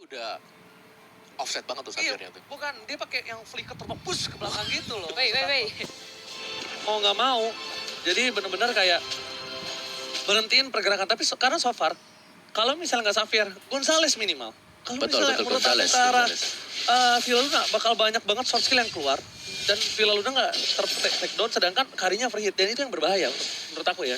udah offset banget tuh Xaviernya tuh. Bukan, dia pakai yang flicker terpepus ke belakang gitu loh. Wait. Mau nggak mau, jadi bener-bener kayak berhentiin pergerakan. Tapi karena so far, kalau misalnya nggak Xavier, Gonzalez minimal. Kalau misalnya menurut aku ke arah Villaluna bakal banyak banget short skill yang keluar. Dan Villaluna nggak take down, sedangkan Karinya free hit. Dan itu yang berbahaya menurut aku ya.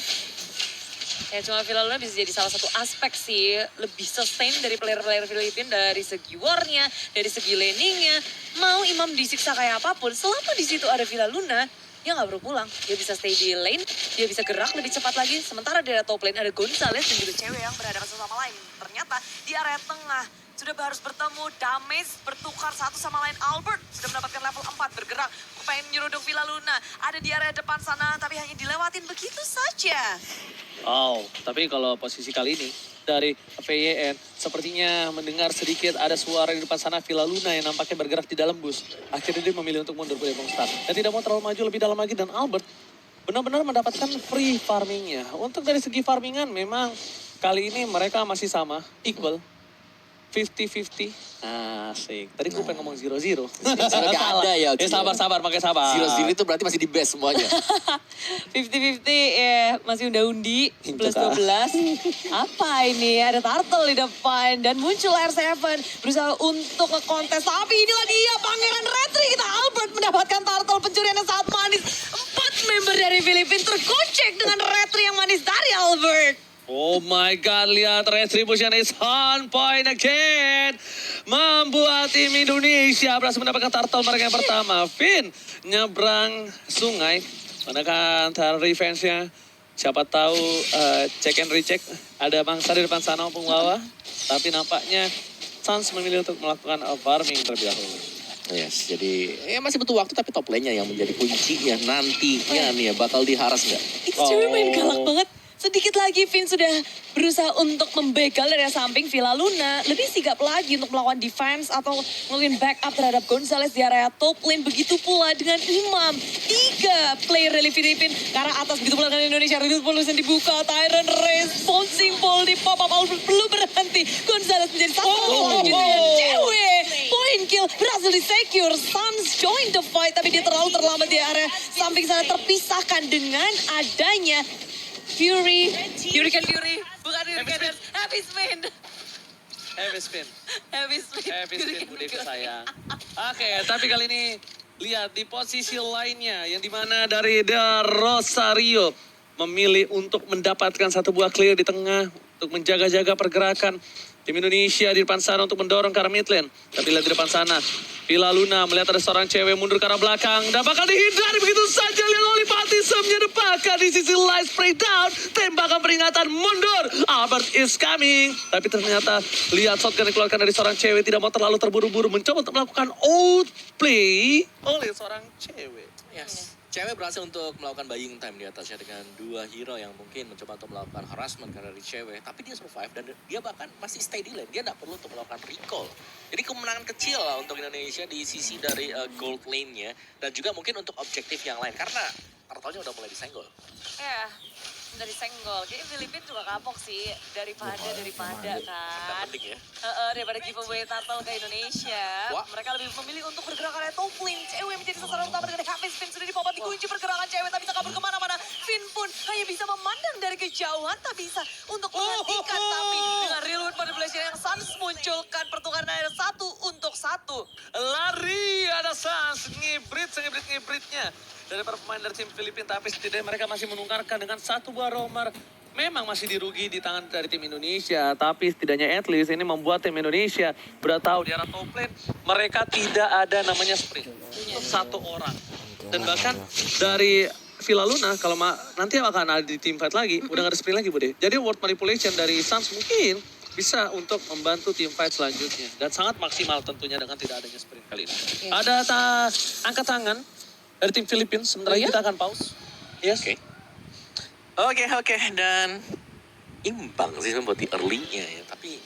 Ya cuma Villaluna bisa jadi salah satu aspek sih, lebih sustain dari player-player Filipina dari segi war-nya, dari segi laningnya. Mau Imam disiksa kayak apapun, selama di situ ada Villaluna, dia nggak perlu pulang. Dia bisa stay di lane, dia bisa gerak lebih cepat lagi. Sementara di top lane ada Gonzalez dan juga cewek yang berhadapan satu sama lain. Ternyata di area tengah sudah harus bertemu, damage bertukar satu sama lain. Albert sudah mendapatkan level 4 bergerak. Pengen nyeruduk Villaluna. Ada di area depan sana tapi hanya dilewatin begitu saja. Oh, tapi kalau posisi kali ini dari VYN sepertinya mendengar sedikit ada suara di depan sana Villaluna yang nampaknya bergerak di dalam bus. Akhirnya dia memilih untuk mundur ke Bang Start. Dan tidak mau terlalu maju lebih dalam lagi dan Albert benar-benar mendapatkan free farmingnya. Untuk dari segi farmingan memang kali ini mereka masih sama, equal. 50-50. Asik. Tadi gue pengen ngomong 0-0. Gak ada ya. Sabar, pakai sabar. 0-0 itu berarti masih di best semuanya. 50-50 ya masih undi plus 12. Apa ini? Ada Turtle di depan dan muncul R7 berusaha untuk ngekontes. Tapi inilah dia Pangeran Retri kita Albert mendapatkan Turtle pencurian yang sangat manis. 4 member dari Filipina tergocek dengan Retri yang manis dari Albert. Oh my God, lihat Retribution is on point again. Membuat tim Indonesia berhasil mendapatkan turtle mereka yang pertama. Finn nyebrang sungai. Menekan revenge-nya. Siapa tahu check and recheck. Ada bangsa di depan sana maupun bawah. Tapi nampaknya Suns memilih untuk melakukan farming terlebih dahulu. Yes, jadi ya masih butuh waktu tapi top lane-nya yang menjadi kunci ya nantinya nih ya bakal diharas nggak? Itu cewek main galak banget. Sedikit lagi Vin sudah berusaha untuk membegal dari samping Villaluna. Lebih sigap lagi untuk melakukan defense atau melakukan backup terhadap Gonzalez di area top lane. Begitu pula dengan Imam. 3 player dari Filipina ke arah atas. Begitu pula dengan Indonesia. Reduce Pollution dibuka. Tyrant Race. Bouncing ball di pop up. Albert belum berhenti. Gonzalez menjadi satu selanjutnya dengan cewek. Point kill berhasil di-secure. Suns join the fight. Tapi dia terlalu terlambat di area samping sana. Terpisahkan dengan adanya Fury, Hurricane Fury, bukan Hurricane, Heavy Spin. Heavy spin, budeku sayang. Oke, tapi kali ini lihat di posisi lainnya yang dimana dari The Rosario memilih untuk mendapatkan satu buah clear di tengah untuk menjaga-jaga pergerakan tim Indonesia di depan sana untuk mendorong ke arah mid lane. Tapi lihat di depan sana, Villaluna melihat ada seorang cewek mundur ke arah belakang dan bakal dihindari begitu saja. Lihat Lollipaltism-nya debaka di sisi light spray down. Tembakan peringatan mundur. Albert is coming. Tapi ternyata lihat shotgun dikeluarkan dari seorang cewek tidak mau terlalu terburu-buru mencoba untuk melakukan outplay oleh seorang cewek. Yes. Cewek berhasil untuk melakukan buying time di atasnya dengan 2 hero yang mungkin mencoba untuk melakukan harassment karena dari cewek. Tapi dia survive dan dia bahkan masih stay di lane. Dia tidak perlu untuk melakukan recall. Jadi kemenangan kecil lah untuk Indonesia di sisi dari gold lane-nya. Dan juga mungkin untuk objektif yang lain. Karena turtle-nya udah mulai disenggol. Ya, dari senggol. Jadi Filipina juga kapok sih daripada kan. Penting ya. Daripada giveaway turtle ke Indonesia. Wah. Mereka lebih memilih untuk bergerak area top lane. Cewek menjadi sasaran utama dengan Heavy Spin sudah dipopot dikunci pergerakan cewek. Tak bisa kabur kemana-mana. Finn pun hanya bisa memandang dari kejauhan. Tak bisa untuk menghentikan. Tapi dengan real-world manipulation yang Suns munculkan pertukaran area 1-1. Lari ada Suns ngibritnya dari para pemain dari tim Filipina. Tapi setidaknya mereka masih menukarkan dengan satu buah romer. Memang masih dirugi di tangan dari tim Indonesia. Tapi setidaknya at least ini membuat tim Indonesia tahu di arah top lane. Mereka tidak ada namanya sprint. Satu orang. Dan bahkan dari Villaluna kalau nanti akan ada di team fight lagi. Udah gak ada sprint lagi Bude. Jadi word manipulation dari Suns mungkin bisa untuk membantu tim fight selanjutnya. Dan sangat maksimal tentunya dengan tidak adanya sprint kali ini. Ada angkat tangan dari tim Filipina. Sebentar lagi kita akan pause. Yes. Oke. Dan imbang sih buat di early-nya ya. Tapi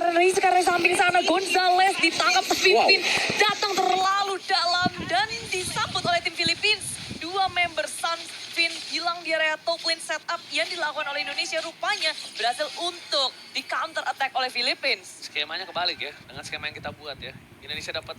Dari sekarang samping sana Gonzalez ditangkap Filipina. Datang terlalu dalam dan disambut oleh tim Filipina. 2 member Suns Finn hilang di area top lane setup yang dilakukan oleh Indonesia rupanya berhasil untuk di counter attack oleh Philippines. Skemanya kebalik ya, dengan skema yang kita buat ya. Indonesia dapat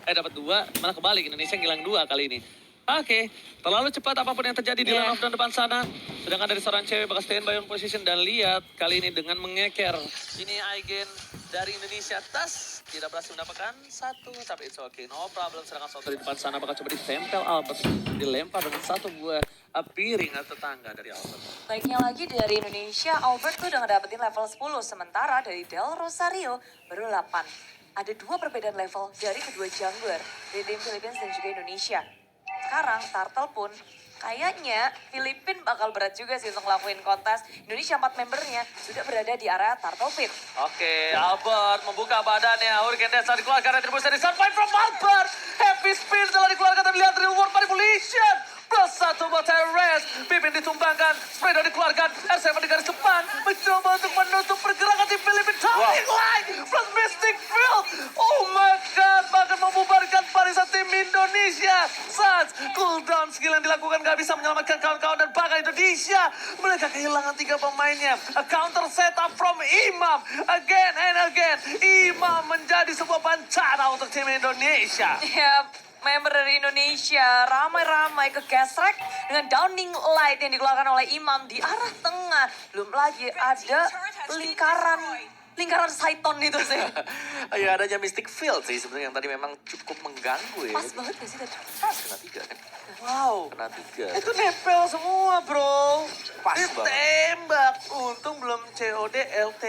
dapat dua, malah kebalik Indonesia hilang dua kali ini. Oke, terlalu cepat apapun yang terjadi di lane of dan depan sana. Sedangkan dari seorang cewek bakal standby on position dan lihat kali ini dengan mengeker. Ini Aigen dari Indonesia tas tidak berhasil mendapatkan satu, tapi it's okay, no problem. Sedangkan Soto di depan sana bakal coba ditempel Albert, dilempar dengan satu buah piring atau tetangga dari Albert. Baiknya lagi dari Indonesia, Albert tuh udah ngedapetin level 10, sementara dari Del Rosario baru 8. Ada dua perbedaan level dari kedua jungler, dari tim Philippines dan juga Indonesia. Sekarang Turtle pun kayaknya Filipina bakal berat juga sih untuk ngelakuin kontes. Indonesia 4 membernya sudah berada di area Turtle Pit. Oke, Albert membuka badannya. Hurricane Death telah dikeluarkan. Retribution dari Survive from Albert. Happy Spin telah dikeluarkan dan lihat Real World Manipulation. Plus satu buat Terrence. Pipin ditumbangkan. Spreader dikeluarkan. R7 di garis depan. Mencoba untuk menutup pergerakan tim Filipina. Turning line. Plus Mystic Field. Oh my God. Bahkan membubarkan barisan tim Indonesia. Suns. Cooldown skill yang dilakukan gak bisa menyelamatkan kawan-kawan dan bahkan Indonesia. Mereka kehilangan 3 pemainnya. A counter setup from Imam. Again and again. Imam menjadi sebuah bencana untuk tim Indonesia. Ya, member dari Indonesia ramai-ramai ke gesrek dengan Downing Light yang dikeluarkan oleh Imam di arah tengah. Belum lagi ada lingkaran Saiton itu sih. Ya adanya Mystic Field sih sebenarnya yang tadi memang cukup mengganggu ya. Pas banget gak sih tadi? Kena 3 kan? Wow. Kena 3. Itu nempel semua bro. Pas ditembak. Untung belum COD LT.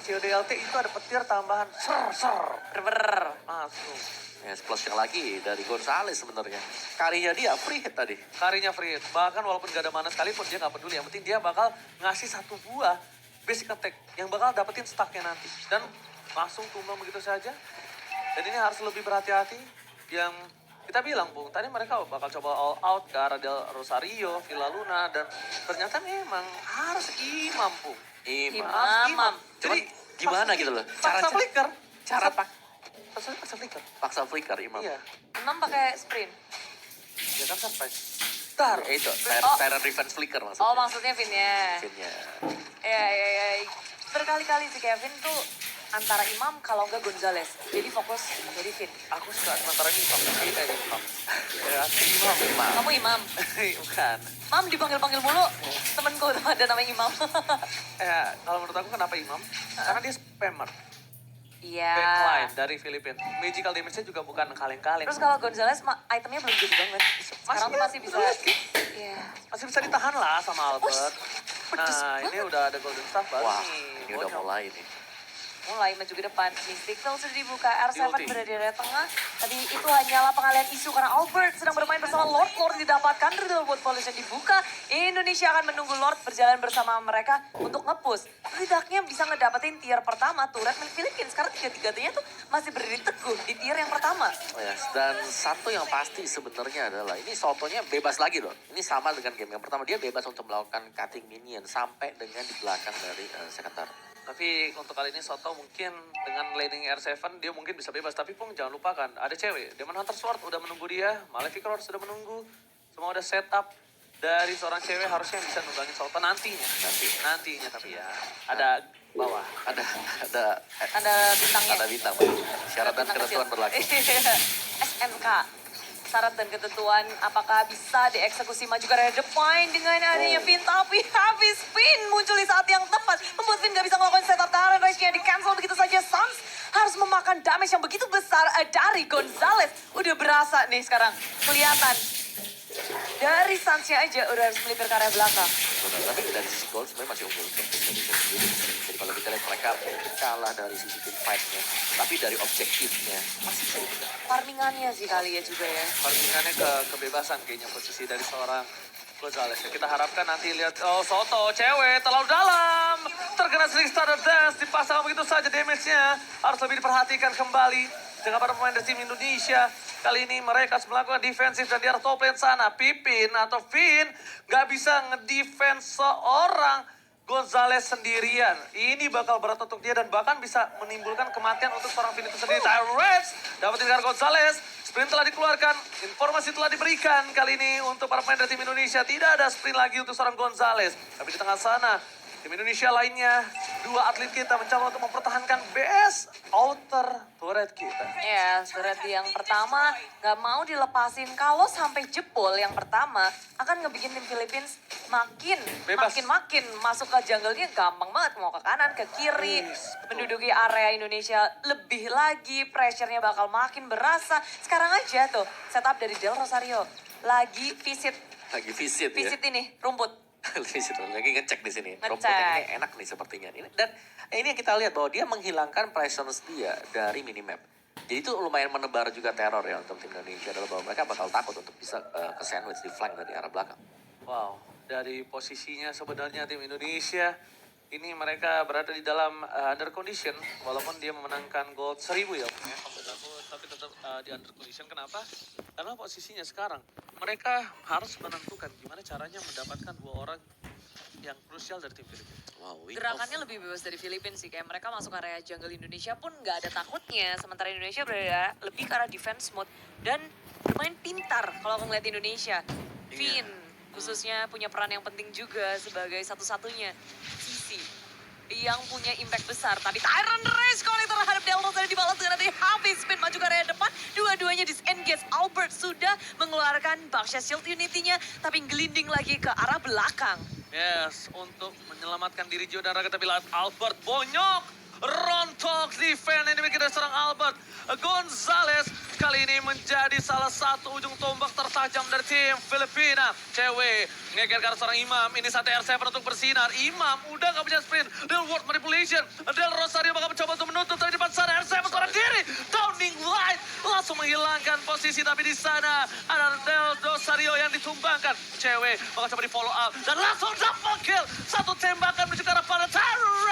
COD LT itu ada petir tambahan. Ser. Bener. Masuk. Ya, splashnya lagi dari Gonzales sebenarnya. Karinya dia free hit tadi. Karinya free hit. Bahkan walaupun gak ada mana sekalipun dia gak peduli. Yang penting dia bakal ngasih satu buah basic attack yang bakal dapetin stacknya nanti. Dan langsung tumbang begitu saja. Dan ini harus lebih berhati-hati. Yang kita bilang, Bung, tadi mereka bakal coba all out ke arah Del Rosario, Villa Luna. Dan ternyata memang harus Imam, Bung. Imam. Jadi gimana gitu loh? Paksa flicker. Paksa flicker. Paksa flicker Imam. Iya. Imam pakai sprint. Ya kan surprise. Ntar. Itu Tyrant Revenge Flicker maksudnya. Oh, maksudnya Vin-nya. Finnya. Ya. Berkali-kali si Kevin tuh antara Imam kalau enggak Gonzales. Jadi fokus dari Vin. Aku suka sementara ini Imam. Imam. Ya, Imam. Kamu Imam. Bukan. Mam dipanggil-panggil mulu. Temenku tuh ada namanya Imam. Ya, kalau menurut aku kenapa Imam? Karena dia spammer. Iya. Backline dari Filipina. Magical damage-nya juga bukan kaleng-kaleng. Terus kalau Gonzales itemnya belum jadi banget. Sekarang tuh masih bisa. Iya. Masih bisa ditahan lah sama Albert. pedes Nah, ini udah ada golden staff baru Wah, nih. ini udah Bonyok. mulai nih. Mulai maju ke depan. Mystic Field sudah dibuka. R7 Guilty. berada di area tengah. Tadi itu hanyalah pengalian isu karena Albert sedang bermain bersama Lord. Lord didapatkan. Riddle buat Pollution dibuka. Indonesia akan menunggu Lord berjalan bersama mereka untuk nge-push. Setidaknya bisa ngedapetin tier pertama turret milik Filipina. Sekarang tiga-tiganya tuh masih berdiri teguh di tier yang pertama. Oh ya, dan satu yang pasti sebenarnya adalah ini Sotonya bebas lagi loh. Ini sama dengan game yang pertama, dia bebas untuk melakukan cutting minion sampai dengan di belakang dari Sekantar. Tapi untuk kali ini Soto mungkin dengan laning R7 dia mungkin bisa bebas. Tapi Pung jangan lupakan ada cewek. Demon Hunter Sword udah menunggu dia. Malefic Roar sudah menunggu. Semua udah setup. Dari seorang cewek harusnya bisa nunggangin Soto nantinya. Nantinya tapi ya ada bawah. Ada Bintangnya. ada bintang. Syarat dan Bintang ketentuan kecil. berlaku. SNK. Syarat dan ketentuan apakah bisa dieksekusi maju ke area depan dengan adanya Vin. Tapi habis Vin muncul di saat yang tepat. Membuat Vin gak bisa melakukan setup tahanan race-nya di cancel begitu saja. Suns harus memakan damage yang begitu besar dari Gonzales. Udah berasa nih sekarang. Kelihatan. Dari Suns-nya aja udah harus melipir ke area belakang. Benar, tapi dari sisi goal sebenarnya masih unggul untuk tim Indonesia sendiri. Jadi kalau kita lihat mereka mungkin kalah dari sisi team fight-nya, tapi dari objektifnya masih bisa dipegang. Farmingannya sih kali ya juga ya. Permintaannya ke kebebasan kayaknya posisi dari seorang Gonzales. Kita harapkan nanti lihat, oh Soto, cewek terlalu dalam. Terkena sering starter dance, dipasang begitu saja damage-nya. Harus lebih diperhatikan kembali dengan para pemain dari tim Indonesia. Kali ini mereka harus melakukan defensif dan di arah top lane sana. Pipin atau Vin nggak bisa ngedefense seorang Gonzales sendirian. Ini bakal berat untuk dia dan bahkan bisa menimbulkan kematian untuk seorang Finn itu sendiri. Tyrants dapat tinggal Gonzales. Sprint telah dikeluarkan, informasi telah diberikan. Kali ini untuk para pemain dari tim Indonesia tidak ada sprint lagi untuk seorang Gonzales. Tapi di tengah sana, tim Indonesia lainnya, dua atlet kita mencoba untuk mempertahankan BS outer turret kita. Ya, turret yang pertama nggak mau dilepasin. Kalau sampai jebol yang pertama akan ngebikin tim Philippines makin Bebas. makin masuk ke jungle-nya gampang banget, mau ke kanan ke kiri, menduduki area Indonesia lebih lagi, pressure-nya bakal makin berasa. Sekarang aja tuh setup dari Del Rosario lagi visit Lagi visit ya. ini rumput. Visit lagi ngecek di sini. Ngecek. Rumputnya ini enak nih sepertinya. Dan ini yang kita lihat bahwa dia menghilangkan presence dia dari minimap. Jadi itu lumayan menebar juga teror ya untuk tim Indonesia adalah bahwa mereka bakal takut untuk bisa ke sandwich di flank dari arah belakang. Wow, dari posisinya sebenarnya tim Indonesia ini mereka berada di dalam under condition walaupun dia memenangkan gold 1000 ya. Tapi tetap di under condition. Kenapa? Karena posisinya sekarang mereka harus menentukan gimana caranya mendapatkan dua orang yang krusial dari tim Filipina. Wow, win Gerakannya off. lebih bebas dari Filipina sih. Kayak mereka masuk area jungle Indonesia pun nggak ada takutnya. Sementara Indonesia berada lebih ke arah defense mode. Dan bermain pintar kalau aku ngeliat Indonesia. Finn khususnya punya peran yang penting juga sebagai satu-satunya sisi yang punya impact besar. Tapi Tyron race calling terhadap Delros tadi dibalas dengan dari habis spin maju ke area depan. Dua-duanya disengage. Albert sudah mengeluarkan Baksha Shield Unity-nya tapi gelinding lagi ke arah belakang. Yes, untuk menyelamatkan diri Gio dan Raga tapi lihat Albert bonyok. Rontok defense ini kita serang Albert. Gonzales kali ini menjadi salah satu ujung tombak tertajam dari tim Filipina. Cewek ngeger ke arah seorang Imam. Ini saatnya R7 untuk bersinar. Imam udah gak punya sprint. Del Ward manipulation. Del Rosario bakal mencoba untuk menutup. Tapi di depan sana R7 seorang diri. Downing Light langsung menghilangkan posisi. Tapi di sana ada Del Rosario yang ditumbangkan. Cewek bakal coba di follow up. Dan langsung double kill. Satu tembakan menuju ke arah para Tyrants.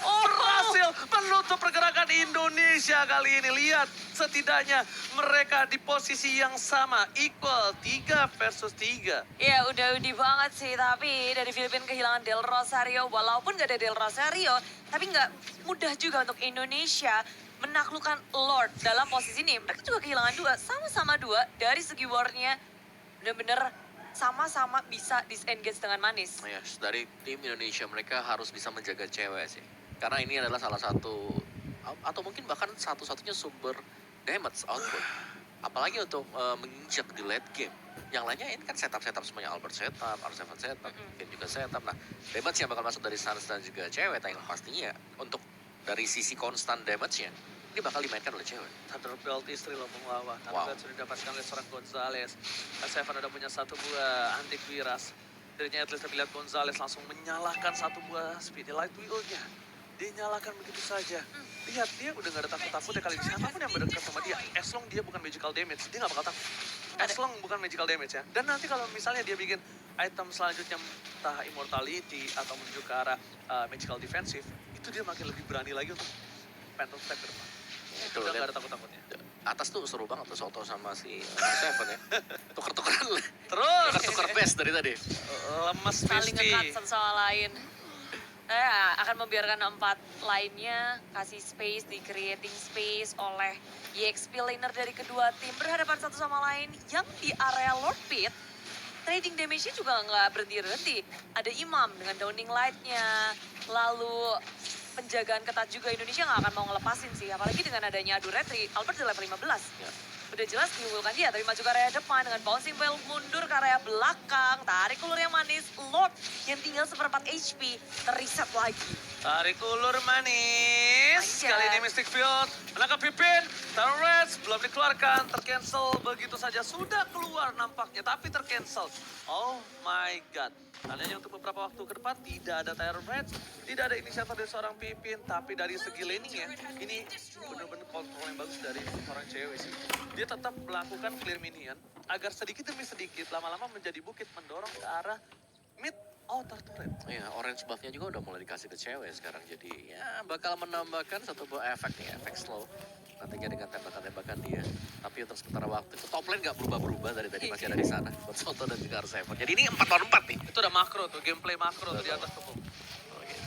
Berhasil menutup pergerakan Indonesia kali ini. Lihat setidaknya mereka di posisi yang sama. Equal 3 versus 3. Ya udah udi banget sih, tapi dari Filipina kehilangan Del Rosario. Walaupun gak ada Del Rosario, tapi gak mudah juga untuk Indonesia menaklukkan Lord dalam posisi ini. Mereka juga kehilangan dua, sama-sama dua dari segi war-nya. Bener-bener sama-sama bisa disengage dengan manis. Yes, dari tim Indonesia mereka harus bisa menjaga cewek sih. Karena ini adalah salah satu atau mungkin bahkan satu-satunya sumber damage output. Apalagi untuk menginjak di late game. Yang lainnya ini kan setup semuanya. Albert setup, R7 setup, Finn juga setup. Nah, damage yang bakal masuk dari Suns dan juga cewek yang pastinya untuk dari sisi konstan damage-nya ini bakal dimainkan oleh cewek. Thunder Belt istri lo pengawa. Thunder Wow. Belt sudah didapatkan oleh seorang Gonzales. Seven udah punya satu buah antik wiras. Dirinya at least tapi lihat Gonzales langsung menyalahkan satu buah speedy light wheel-nya. Dia nyalakan begitu saja. Lihat, dia udah gak ada takut-takutnya kali ini. Siapapun yang mendekat sama dia, as long dia bukan magical damage, dia gak bakal takut. As long bukan magical damage ya. Dan nanti kalau misalnya dia bikin item selanjutnya entah immortality atau menuju ke arah magical defensive, itu dia makin lebih berani lagi untuk phantom step ke depan. Itu Udah lihat. gak ada takut-takutnya. Atas tuh seru banget tuh Soto sama si Seven ya. Tuker-tukeran. Terus Tuker-tuker best dari tadi. lemes Saling Misty. ngekat satu sama lain. Akan membiarkan 4 lainnya kasih space di creating space oleh EXP laner dari kedua tim berhadapan satu sama lain yang di area Lord Pit. Trading damage-nya juga nggak berhenti-berhenti. Ada Imam dengan Downing Light-nya. Lalu penjagaan ketat juga Indonesia nggak akan mau ngelepasin sih. Apalagi dengan adanya adu retri, Albert di level 15. Ya. Udah jelas diunggulkan dia, tapi maju ke area depan dengan bouncing bell mundur ke area belakang. Tarik ulur yang manis, Lord yang tinggal 1/4 HP, terreset lagi. Tarik ulur manis. Aja. Kali ini Mystic Field menangkap Pipin. Tunnel Reds belum dikeluarkan, tercancel begitu saja. Sudah keluar nampaknya, tapi tercancel. Oh my god. Tandanya untuk beberapa waktu ke depan tidak ada Tunnel Reds, tidak ada inisiator dari seorang Pipin, tapi dari segi laning ya, ini benar-benar kontrol yang bagus dari seorang cewek sih. Dia tetap melakukan clear minion agar sedikit demi sedikit lama-lama menjadi bukit mendorong ke arah mid outer turret. Iya, orange buff-nya juga udah mulai dikasih ke cewek sekarang. Jadi ya bakal menambahkan satu buah efek nih, efek slow. Nantinya dengan tembakan-tembakan dia. Tapi untuk sementara waktu itu top lane gak berubah-berubah dari tadi masih ada di sana. Buat Soto dan juga R7. Jadi ini 4 lawan 4 nih. Itu udah makro tuh, gameplay makro tuh di atas tuh.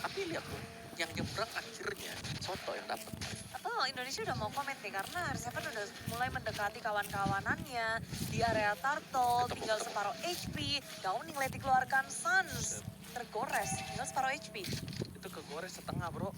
Tapi lihat tuh, yang nyebrang akhirnya Soto yang dapat. Atau Indonesia udah mau komit nih karena R7 udah mulai mendekati kawan-kawanannya di area turtle, Ketemu, tinggal ketemu. separuh HP. Downing lagi dikeluarkan Suns, tergores, tinggal separuh HP. Itu kegores setengah bro,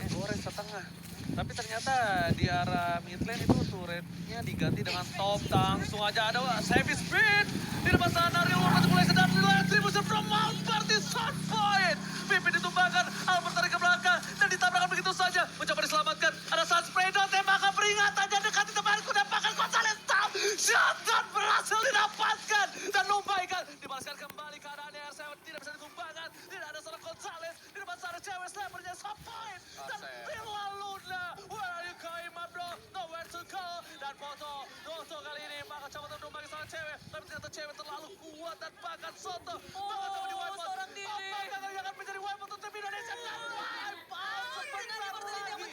kegores setengah. Tapi ternyata di arah mid lane itu turretnya diganti dengan top, langsung aja ada heavy speed di depan sana. Real World mulai sedang distribusi from Mount Party Sunfire. Pimpin ditumbangkan, Albert tarik ke belakang dan ditabrakkan begitu saja. Mencoba diselamatkan, ada Sunspray dan tembakan peringatannya dekati temanku dan bahkan Gonzales down. Shotgun berhasil didapatkan dan lumbaikan. Dibalaskan kembali keadaannya R7 tidak bisa ditumbangkan. Tidak ada seorang Gonzales di depan sana cewek snipernya Sunpoint. Dan Real Luna, where are you going my bro? Nowhere to go. Dan Foto kali ini bakal coba tunduk bagi seorang cewek. Tapi ternyata cewek terlalu kuat dan bahkan Soto. Bakal coba di wipe out. seorang diri. Apakah yang akan menjadi wipe out untuk tim Indonesia? Dan wipe out sebentar lagi.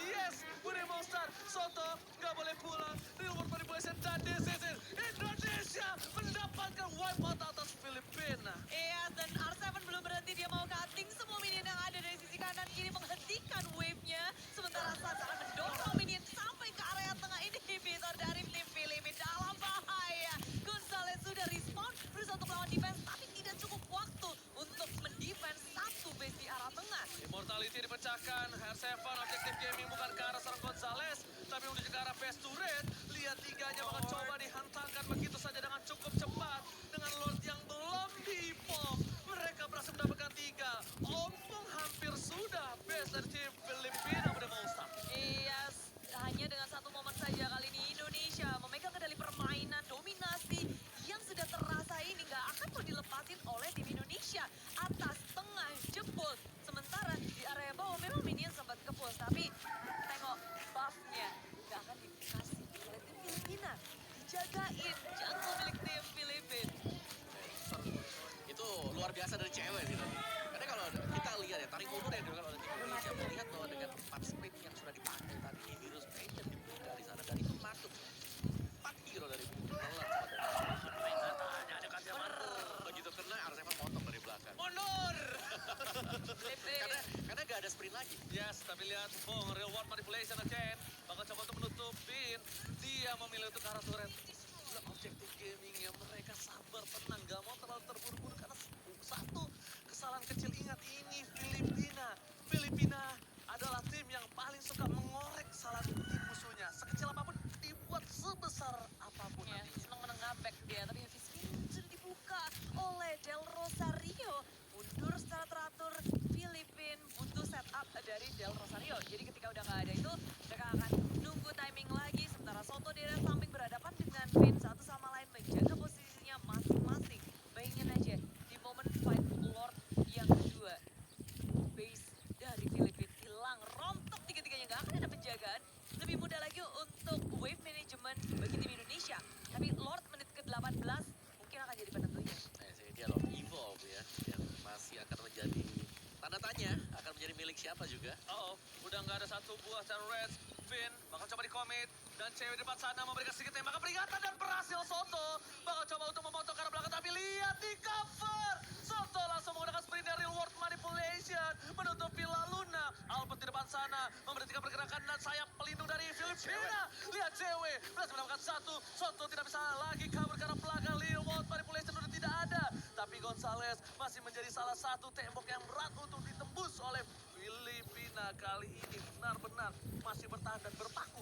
Yes, Budi Monster. Soto nggak boleh pulang. Real World Manipulation dan this is it. Indonesia mendapatkan wipe out atas Filipina. Iya, dan R7 belum berhenti, dia mau cutting semua minion yang ada dari sisi kanan kiri menghentikan wave-nya. Sementara Suns akan mendorong minion sampai ke area tengah inhibitor dari tim Filipina dalam bahaya. Gonzales sudah respawn, berusaha untuk melawan defense, tapi tidak cukup waktu untuk mendefense satu base di arah tengah. Immortality dipecahkan, R7 objektif gaming bukan ke arah seorang Gonzales, tapi menuju ke arah base turret. Lihat tiganya bakal coba dihantarkan begitu saja dengan cukup cepat. Dengan Lord yang belum di-pop, mereka berhasil mendapatkan 3. Ompong hampir sudah base dari tim Filipina pada Monster. Iya, hanya dengan satu momen saja kali ini Indonesia memegang kendali permainan dominasi yang sudah terasa ini nggak akan mau dilepasin oleh tim Indonesia. Atas, tengah, jebol. Sementara di area bawah memang minion sempat ke-push, tapi tengok buff-nya nggak akan dikasih oleh tim Filipina. Dijagain jungle milik tim Filipina. Itu luar biasa dari cewek sih tadi. Karena kalau kita lihat ya, tarik ulur yang dilakukan oleh tim Indonesia, melihat bahwa dengan 4 sprint yang sudah dipakai tadi di Hero Station dibuka di sana, dan itu masuk 4 hero dari Nolan Tanya ada kasih begitu kena R7 motong dari belakang. mundur. Karena gak ada sprint lagi. Yes, tapi lihat Bong, Real World Manipulation again. Bakal coba untuk menutupin. Dia memilih untuk ke arah turret. Itulah objektif gamingnya. Mereka sabar, tenang, gak mau terlalu terburu-buru. Karena satu kesalahan kecil, ingat ini Filipina. Filipina adalah tim yang paling suka mengorek kesalahan tim musuhnya. Sekecil apapun dibuat sebesar apapun Ya, nantinya. senang menengah back dia, tapi heavy spin sudah dibuka oleh Del Rosario. Mundur secara teratur, Filipin butuh setup dari Del Rosario. Jadi ketika udah nggak ada itu, mereka akan nunggu timing lagi. Sementara Soto di area samping berhadapan dengan Vin, satu sama lain menjaga posisinya masing-masing. Bayangin aja, di momen fight Lord yang kedua, base dari Filipin hilang, rontok tiga-tiganya, nggak akan ada penjagaan. Lebih mudah lagi untuk wave management bagi tim Indonesia. Tapi Lord menit ke-18 mungkin akan jadi penentunya. Dia Lord Evolve ya, yang masih akan menjadi tanda tanya, akan menjadi milik siapa juga. Udah nggak ada satu buah turret. Finn bakal coba di-commit. Dan cewek di depan sana memberikan sedikit tembakan peringatan dan berhasil Soto. Bakal coba untuk memotong ke arah belakang, tapi lihat di cover. Soto langsung menggunakan sprint dari Real World Manipulation. Menutup Villa Luna. Albert di depan sana memberhentikan pergerakan dan sayap pelindung dari Filipina. Lihat cewek berhasil mendapatkan 1. Soto tidak bisa lagi kabur ke arah belakang. Real World Manipulation sudah tidak ada. Tapi Gonzales masih menjadi salah satu tembok yang berat untuk ditembus oleh Filipina. Kali ini benar-benar masih bertahan dan berpaku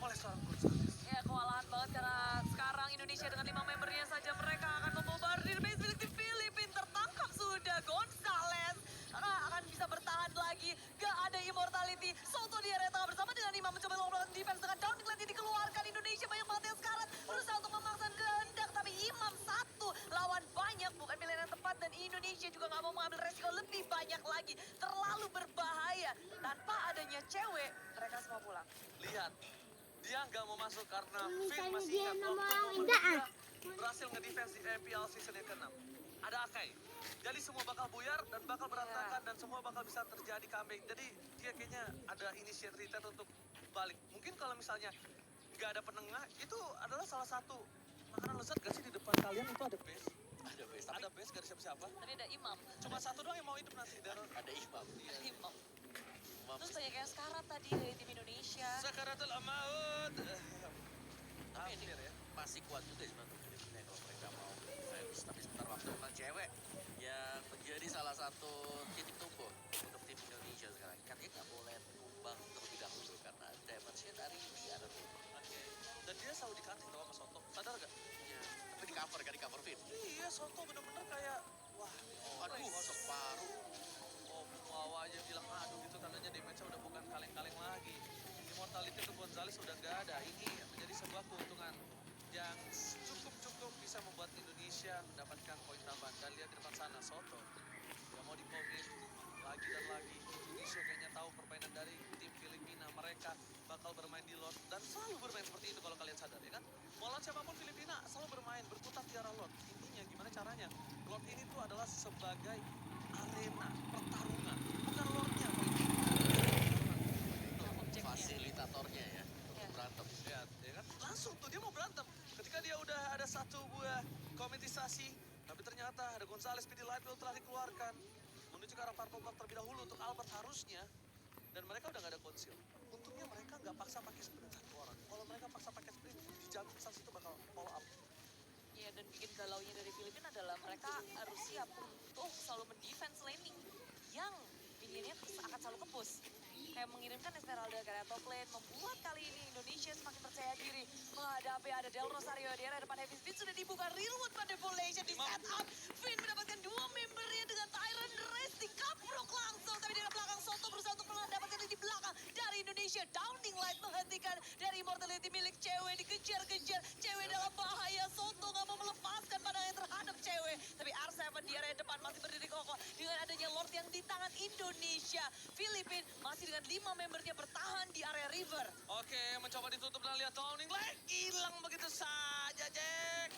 oleh seorang Gonzales. Ya, kewalahan banget karena sekarang Indonesia dengan 5 membernya saja mereka akan membombardir base milik tim Filipina. Tertangkap sudah Gonzales. Akan bisa bertahan lagi. Gak ada immortality. Soto di area tengah bersama dengan Imam mencoba melakukan defense dengan Downing Lane dikeluarkan. Indonesia banyak banget yang sekarang berusaha untuk memaksa kehendak. Tapi Imam satu lawan banyak. Bukan pilihan yang tepat dan Indonesia juga gak mau mengambil resiko lebih banyak lagi. Terlalu berbahaya. Tanpa adanya cewek, mereka semua pulang. Lihat, dia nggak mau masuk karena Finn Misalnya masih dia ingat nomor waktu orang nomor enggak, 3 berhasil ngedefense di MPL season yang ke-6. Ada Akai. Jadi semua bakal buyar dan bakal berantakan dan semua bakal bisa terjadi comeback. Jadi dia kayaknya ada initiate retreat untuk balik. Mungkin kalau misalnya nggak ada penengah, itu adalah salah satu makanan lezat gak sih di depan kalian itu ada base? Ada base, Ada base gak ada siapa-siapa. Tapi ada Imam. Cuma satu doang yang mau hidup nanti. Dan ada Imam. banyak yang sekarat tadi dari tim Indonesia. Sakaratul Maut. Tapi ini Hampir ya. masih kuat juga sebenarnya Filipina kalau mereka mau defense. Tapi sebentar waktu memang cewek yang menjadi salah satu titik tumbuh untuk tim Indonesia sekarang. Kan dia nggak boleh tumbang terlebih dahulu karena damage-nya dari dia ada tuh. Oke. Dan dia selalu di-cutting tau sama Soto. Sadar gak? Ya, tapi di cover kan di cover Vin. Iya, Soto bener-bener kayak wah, Aduh, masuk paru. Oh, Muawa aja bilang aduh gitu tandanya damage-nya udah bukan kaleng-kaleng lagi. Immortality untuk Gonzales sudah gak ada. Ini menjadi sebuah keuntungan yang cukup bisa membuat Indonesia mendapatkan poin tambahan. Dan lihat di depan sana, Soto yang mau dikomit lagi dan lagi. Indonesia kayaknya tahu permainan dari tim Filipina. Mereka bakal bermain di Lord dan selalu bermain seperti itu kalau kalian sadar ya kan. Mau lawan siapapun Filipina selalu bermain berkutat di arah Lord. Intinya gimana caranya? Lord ini tuh adalah sebagai arena pertarungan, bukan Lordnya. Fasilitatornya ya, Ya. berantem. Lihat, ya kan? Langsung tuh dia mau berantem. Ketika dia udah ada satu buah komentisasi, tapi ternyata ada Gonzales PD Light Build telah dikeluarkan menuju ke arah Purple Block terlebih dahulu untuk Albert harusnya. Dan mereka udah gak ada konsil. Untungnya mereka nggak paksa pakai sprint satu orang. Kalau mereka paksa pakai sprint, dijamin saat itu bakal follow up. Ya, dan bikin galaunya dari Filipina adalah mereka harus siap untuk selalu mendefense laning yang minionnya akan selalu kepus. Kayak mengirimkan Esmeralda ke area top lane, membuat kali ini Indonesia semakin percaya diri menghadapi ada Del Rosario di area depan Heavy Speed sudah dibuka Realwood Manipulation di setup. Finn mendapatkan dua membernya dengan Tyrant Race di kaprok langsung, tapi di belakang Soto berusaha untuk mendapatkan di belakang dari Indonesia. Downing Light menghentikan dari Immortality milik cewek, dikejar-kejar. Cewek dalam bahaya, Soto nggak mau melepaskan pandangan terhadap cewek. Tapi R7 di area depan masih berdiri kokoh dengan adanya Lord yang di tangan Indonesia. Filipina masih dengan 5 membernya bertahan di area river. Oke, mencoba ditutup dan lihat Downing Light hilang begitu saja, Jack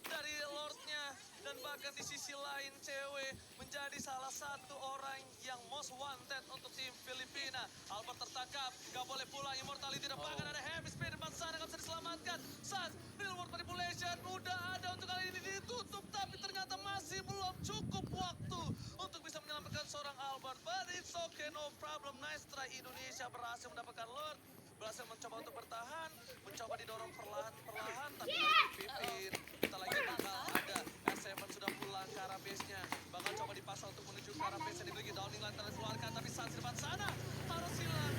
dari Lordnya. Dan bahkan di sisi lain cewek menjadi salah satu orang yang most wanted untuk tim Filipina. Albert tertangkap, gak boleh pulang, Immortality dan bahkan ada Heavy Speed depan sana, gak bisa diselamatkan. Saat Real World Manipulation udah ada untuk kali ini ditutup, tapi ternyata masih belum cukup waktu untuk bisa menyelamatkan seorang Albert. But it's okay, no problem. Nice try, Indonesia berhasil mendapatkan Lord. Berhasil mencoba untuk bertahan, mencoba didorong perlahan-perlahan, tapi dari Pipin, kita lagi bakal ada R7 sudah pulang ke arah base-nya. Bakal coba dipasang untuk menuju ke arah base-nya, dimiliki Downing Light terkeluarkan, tapi saat di depan sana, harus hilang.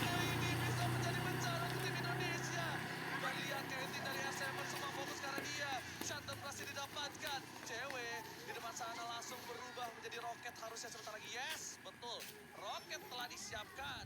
Kali ini bisa menjadi bencana untuk tim Indonesia. Udah lihat Katie dari R7 semua fokus ke arah dia. Shuttle berhasil didapatkan. Cewek di depan sana langsung berubah menjadi roket harusnya sebentar lagi. Yes, betul. Roket telah disiapkan.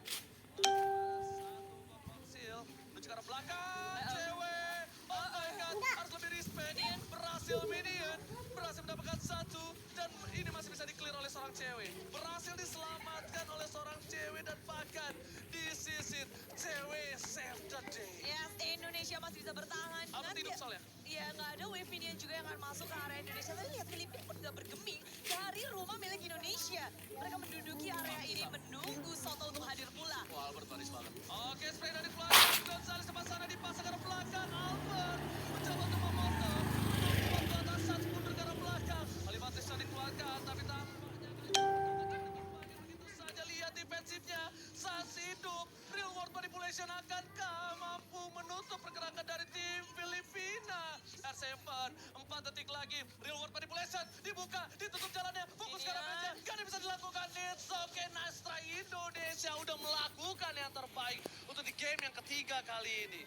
Satu buah konsil menuju ke arah belakang. Cewek. Oh my god, harus lebih respect. Berhasil minion. Berhasil mendapatkan satu. Dan ini masih bisa di-clear oleh seorang cewek. Berhasil diselamatkan oleh seorang cewek dan bahkan disisit. Cewek save the day. Yes, Indonesia masih bisa bertahan. Albert hidup soalnya. Iya, nggak ada wave minion juga yang akan masuk ke area Indonesia. Tapi lihat, Filipina pun nggak bergeming dari rumah milik Indonesia. Mereka menduduki area ini menunggu Soto untuk hadir pula. Wah, Albert baris banget. Oke, spray dari belakang. Gonzales depan sana dipasang ke arah belakang. Albert mencoba untuk memotong. Membuat ke atas saat mundur ke arah belakang. Alimatis sudah dikeluarkan, tapi tampaknya begitu saja. Lihat defensifnya. Sans hidup. Real World Manipulation akankah mampu menutup pergerakan dari tim Filipina? R7, 4 detik lagi. Real World Manipulation dibuka, ditutup jalannya. Fokus ke arah meja. Gak ada bisa dilakukan. It's okay, nice try. Indonesia udah melakukan yang terbaik untuk di game yang ketiga kali ini.